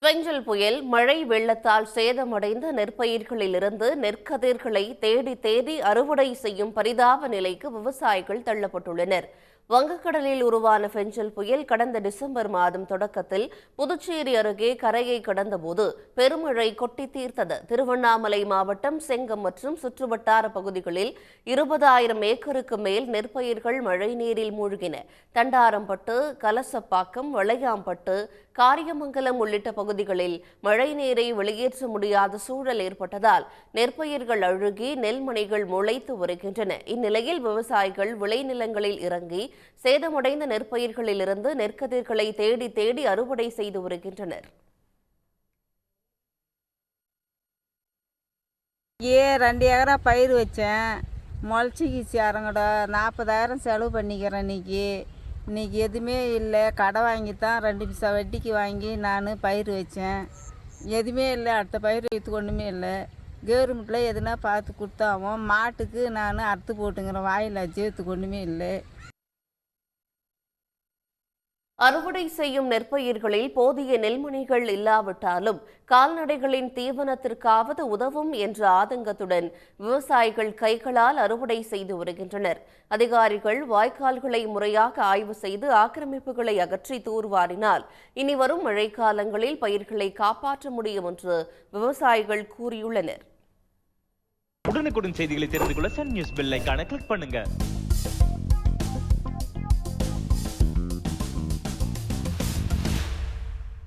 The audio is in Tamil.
பெஞ்சல் புயல் மழை வெள்ளத்தால் சேதமடைந்த நெற்பயிர்களிலிருந்து நெற்கதிர்களை தேடி தேடி அறுவடை செய்யும் பரிதாப நிலைக்கு விவசாயிகள் தள்ளப்பட்டுள்ளனர். வங்கக்கடலில் உருவான பெஞ்சல் புயல் கடந்த டிசம்பர் மாதம் தொடக்கத்தில் புதுச்சேரி அருகே கரையை கடந்தபோது பெருமழை கொட்டி தீர்த்தது. திருவண்ணாமலை மாவட்டம் செங்கம் மற்றும் சுற்றுவட்டார பகுதிகளில் 20,000 ஏக்கருக்கு மேல் நெற்பயிர்கள் மழைநீரில் மூழ்கின. தண்டாரம்பட்டு, கலசப்பாக்கம், வளையாம்பட்டு, காரியமங்கலம் உள்ளிட்ட பகுதிகளில் மழைநீரை வெளியேற்ற முடியாத சூழல் ஏற்பட்டதால் நெற்பயிர்கள் அழுகி நெல்மணிகள் முளைத்து வருகின்றன. இந்நிலையில் விவசாயிகள் விளைநிலங்களில் இறங்கி சேதமடைந்த நெற்பயிர்களிலிருந்து நெற்கதிர்களை தேடி தேடி அறுவடை செய்து வருகின்றனர். 2 ஏக்கரா பயிர் வச்சேன், முளைச்சிக்கிச்சு. அரங்கடா 40,000 செலவு பண்ணிக்கிறேன். இன்னைக்கு எதுவுமே இல்லை. கடை வாங்கி தான் 2 பைசா வட்டிக்கு வாங்கி நான் பயிர் வச்சேன். எதுவுமே இல்லை. அடுத்த பயிர் வைத்து ஒன்றுமே இல்லை. கவர்மெண்ட்டில் எதுனா பார்த்து கொடுத்தாவும் மாட்டுக்கு நான் அறுத்து போட்டுங்கிறேன். வாயில் சேர்த்துக்கு ஒன்றுமே இல்லை. அறுவடை செய்யும் நெற்பயிர்களில் போதிய நெல்மணிகள் இல்லாவிட்டாலும் கால்நடைகளின் தீவனத்திற்காவது உதவும் என்ற ஆதங்கத்துடன் விவசாயிகள் கைகளால் அறுவடை செய்து வருகின்றனர். அதிகாரிகள் வாய்க்கால்களை முறையாக ஆய்வு செய்து ஆக்கிரமிப்புகளை அகற்றி தூர்வாரினால் இனி வரும் மழைக்காலங்களில் பயிர்களை காப்பாற்ற முடியும் என்று விவசாயிகள் கூறியுள்ளனர். உடனுக்குடன் செய்திகளை தெரிந்து கொள்ள சன் நியூஸ் பெல் ஐகானை கிளிக் பண்ணுங்க.